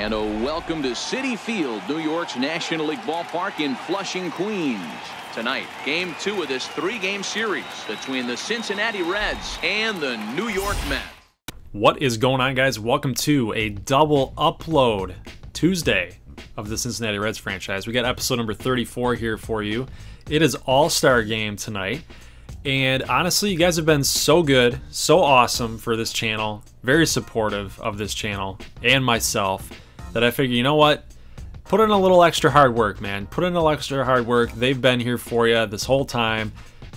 And a welcome to Citi Field, New York's National League ballpark in Flushing, Queens. Tonight, Game 2 of this 3-game series between the Cincinnati Reds and the New York Mets. What is going on, guys? Welcome to a double upload Tuesday of the Cincinnati Reds franchise. We got episode number 34 here for you. It is All-Star Game tonight. And honestly, you guys have been so good, so awesome for this channel, very supportive of this channel and myself, that I figure, you know what? Put in a little extra hard work, man. Put in a little extra hard work. They've been here for you this whole time,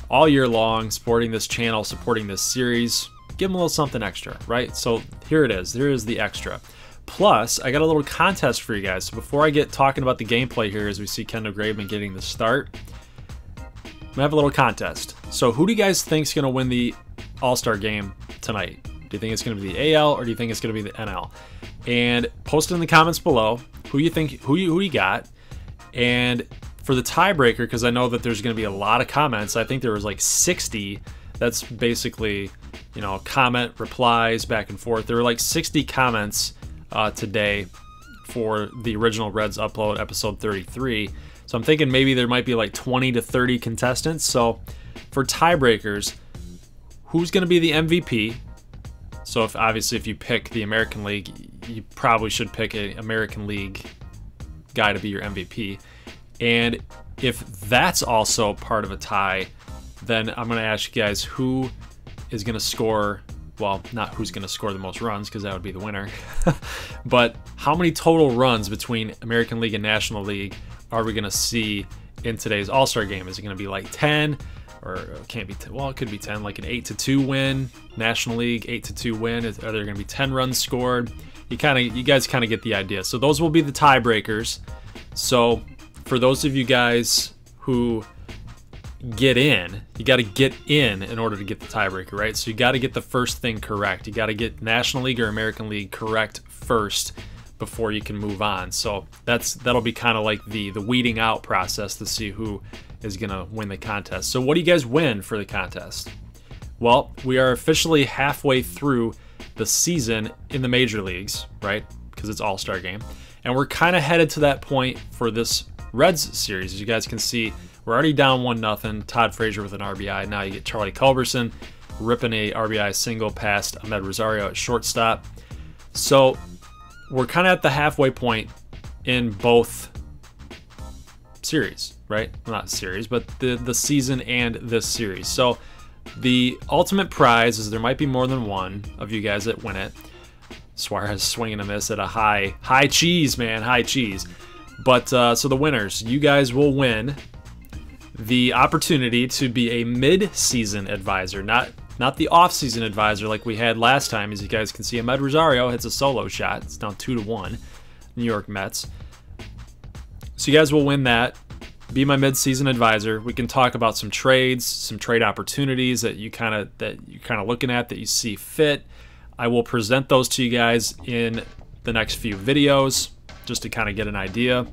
all year long, supporting this channel, supporting this series. Give them a little something extra, right? So here it is. Here is the extra. Plus, I got a little contest for you guys. So before I get talking about the gameplay here, as we see Kendall Graveman getting the start, I'm gonna have a little contest. So who do you guys think is gonna win the All-Star game tonight? Do you think it's gonna be the AL or do you think it's gonna be the NL? And post it in the comments below who you think, who you got. And for the tiebreaker, because I know that there's gonna be a lot of comments, I think there was like 60. That's basically, you know, comment replies back and forth. There were like 60 comments today for the original Reds upload, episode 33. So I'm thinking maybe there might be like 20 to 30 contestants. So for tiebreakers, who's going to be the MVP? So if you pick the American League, you probably should pick an American League guy to be your MVP. And if that's also part of a tie, then I'm going to ask you guys who is going to score, well, not who's going to score the most runs, because that would be the winner, but how many total runs between American League and National League are we going to see in today's All-Star game? Is it going to be like 10? Or it can't be 10. Well, it could be 10, like an 8-2 win. National League 8-2 win. Are there going to be 10 runs scored? You guys kind of get the idea. So those will be the tiebreakers. So for those of you guys who get in, you got to get in order to get the tiebreaker, right? So you got to get the first thing correct. You got to get National League or American League correct first before you can move on. So that'll be kind of like the weeding out process to see who is gonna win the contest. So what do you guys win for the contest? Well, we are officially halfway through the season in the major leagues, right? Because it's All-Star game, and we're kind of headed to that point for this Reds series. As you guys can see, we're already down 1-0. Todd Frazier with an RBI. Now you get Charlie Culberson ripping a RBI single past Ahmed Rosario at shortstop. So we're kind of at the halfway point in both series, right? Well, not series, but the season and this series. So the ultimate prize is there might be more than one of you guys that win it. Suarez swinging a miss at a high cheese, man, high cheese. But so the winners, you guys will win the opportunity to be a mid-season advisor, not the off-season advisor like we had last time. As you guys can see, Ahmed Rosario hits a solo shot. It's now 2-1, New York Mets. So you guys will win that. Be my mid-season advisor. We can talk about some trades, some trade opportunities that you're kind of looking at, that you see fit. I will present those to you guys in the next few videos, just to kind of get an idea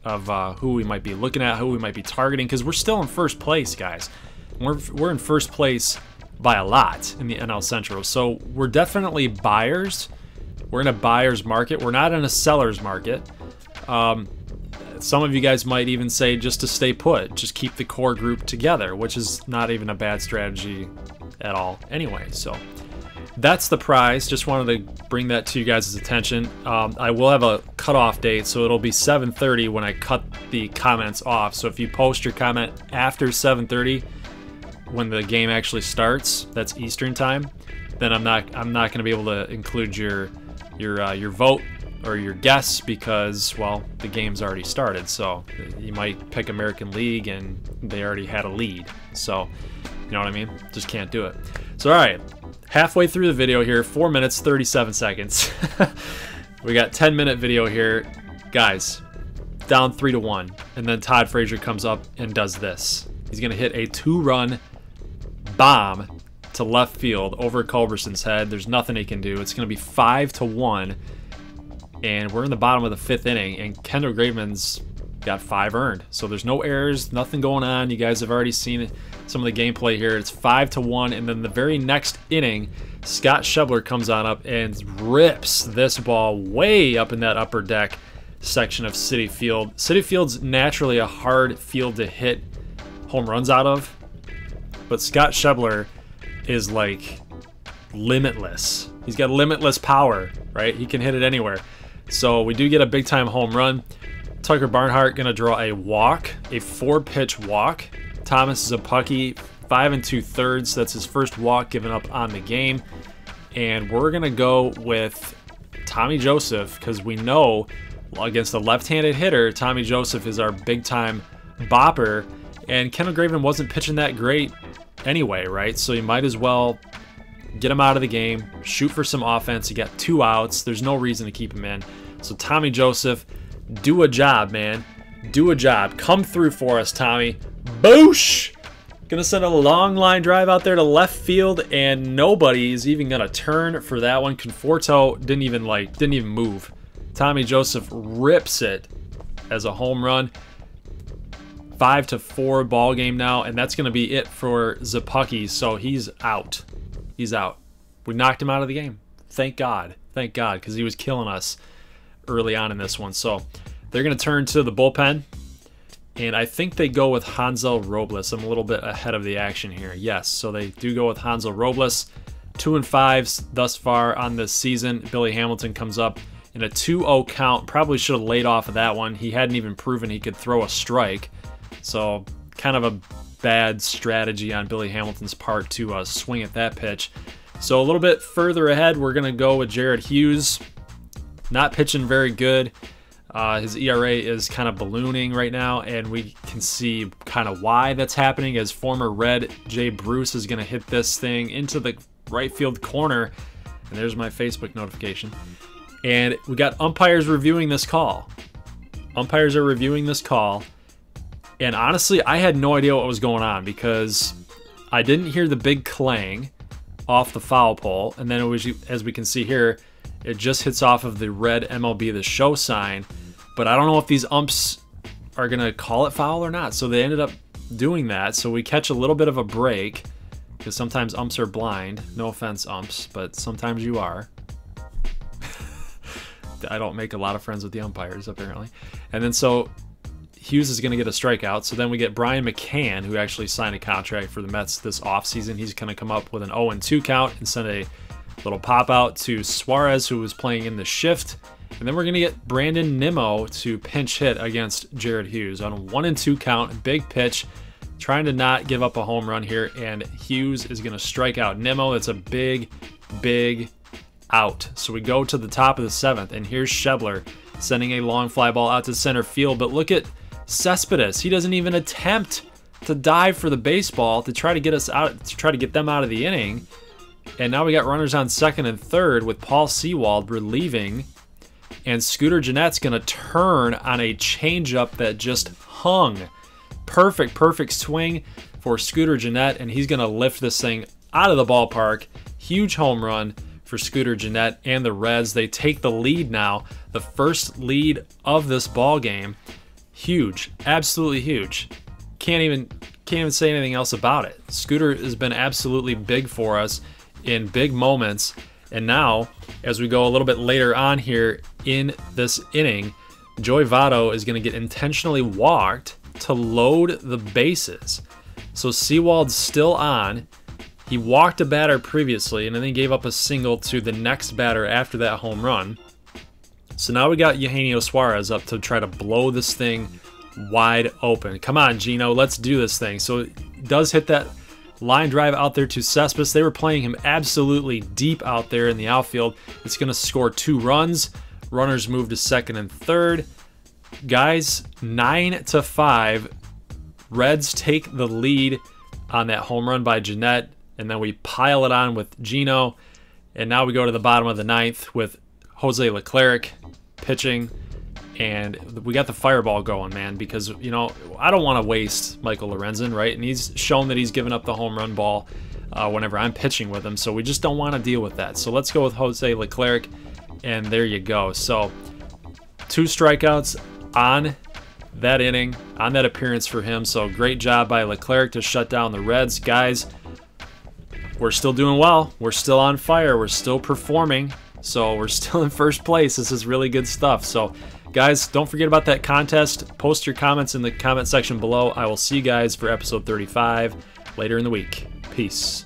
of who we might be looking at, who we might be targeting, because we're still in first place, guys. We're in first place by a lot in the NL Central. So we're definitely buyers. We're in a buyer's market. We're not in a seller's market. Some of you guys might even say just to stay put, just keep the core group together, which is not even a bad strategy at all anyway. So that's the prize. Just wanted to bring that to you guys' attention. I will have a cutoff date, so it'll be 7:30 when I cut the comments off. So if you post your comment after 7:30, when the game actually starts, that's Eastern time, then I'm not going to be able to include your vote or your guess, because, well, the game's already started. So you might pick American League and they already had a lead. So you know what I mean? Just can't do it. So all right, halfway through the video here, 4 minutes 37 seconds. We got 10-minute video here, guys. Down 3-1, and then Todd Frazier comes up and does this. He's gonna hit a 2-run bomb to left field over Culberson's head. There's nothing he can do. It's gonna be 5-1. And we're in the bottom of the 5th inning, and Kendall Graveman's got 5 earned. So there's no errors, nothing going on. You guys have already seen some of the gameplay here. It's 5-1, and then the very next inning, Scott Schebler comes on up and rips this ball way up in that upper deck section of Citi Field. Citi Field's naturally a hard field to hit home runs out of, but Scott Schebler is like limitless. He's got limitless power, right? He can hit it anywhere. So we do get a big time home run. Tucker Barnhart gonna draw a walk, a 4-pitch walk. Thomas Zapucki, 5 2/3. That's his first walk given up on the game. And we're gonna go with Tommy Joseph because we know against a left-handed hitter, Tommy Joseph is our big time bopper. And Kendall Graveman wasn't pitching that great anyway, right? So you might as well get him out of the game, shoot for some offense. You got 2 outs. There's no reason to keep him in. So Tommy Joseph, do a job, man. Do a job. Come through for us, Tommy. Boosh! Gonna send a long line drive out there to left field, and nobody is even gonna turn for that one. Conforto didn't even move. Tommy Joseph rips it as a home run. 5-4 ball game now, and that's gonna be it for Zapucki. So he's out. He's out. We knocked him out of the game. Thank God. Thank God, because he was killing us early on in this one. So they're going to turn to the bullpen, and I think they go with Hansel Robles. I'm a little bit ahead of the action here. Yes, so they do go with Hansel Robles. 2-5 thus far on this season. Billy Hamilton comes up in a 2-0 count. Probably should have laid off of that one. He hadn't even proven he could throw a strike. So kind of a bad strategy on Billy Hamilton's part to swing at that pitch. So a little bit further ahead, we're going to go with Jared Hughes. Not pitching very good. His ERA is kind of ballooning right now, and we can see kind of why that's happening as former Red Jay Bruce is going to hit this thing into the right field corner. And there's my Facebook notification. And we got umpires reviewing this call. Umpires are reviewing this call. And honestly, I had no idea what was going on because I didn't hear the big clang off the foul pole. And then it was, as we can see here, it just hits off of the red MLB The Show sign. But I don't know if these umps are going to call it foul or not. So they ended up doing that. So we catch a little bit of a break because sometimes umps are blind. No offense, umps, but sometimes you are. I don't make a lot of friends with the umpires, apparently. And then so Hughes is going to get a strikeout. So then we get Brian McCann, who actually signed a contract for the Mets this offseason. He's going to come up with an 0-2 count and send a little pop out to Suarez, who was playing in the shift. And then we're going to get Brandon Nimmo to pinch hit against Jared Hughes on a 1-2 count. Big pitch, trying to not give up a home run here. And Hughes is going to strike out Nimmo. It's a big, big out. So we go to the top of the 7th, and here's Schebler sending a long fly ball out to center field. But look at Cespedes. He doesn't even attempt to dive for the baseball to try to get us out, to try to get them out of the inning. And now we got runners on second and third with Paul Sewald relieving. And Scooter Gennett's going to turn on a changeup that just hung. Perfect swing for Scooter Gennett, and he's going to lift this thing out of the ballpark. Huge home run for Scooter Gennett and the Reds. They take the lead now, the first lead of this ball game. Huge, absolutely huge. Can't even say anything else about it. Scooter has been absolutely big for us in big moments. And now, as we go a little bit later on here in this inning, Joey Votto is going to get intentionally walked to load the bases. So Sewald's still on. He walked a batter previously and then gave up a single to the next batter after that home run. So now we got Eugenio Suarez up to try to blow this thing wide open. Come on, Gino, let's do this thing. So it does hit that line drive out there to Cespedes. They were playing him absolutely deep out there in the outfield. It's going to score 2 runs. Runners move to second and third. Guys, 9-5. Reds take the lead on that home run by Gennett, and then we pile it on with Gino. And now we go to the bottom of the 9th with Jose Leclerc pitching, and we got the fireball going, man, because, you know, I don't want to waste Michael Lorenzen, right? And he's shown that he's given up the home run ball whenever I'm pitching with him, so we just don't want to deal with that. So let's go with Jose Leclerc, and there you go. So 2 strikeouts on that inning, on that appearance for him. So great job by Leclerc to shut down the Reds. Guys, we're still doing well. We're still on fire. We're still performing. So we're still in first place. This is really good stuff. So guys, don't forget about that contest. Post your comments in the comment section below. I will see you guys for episode 35 later in the week. Peace.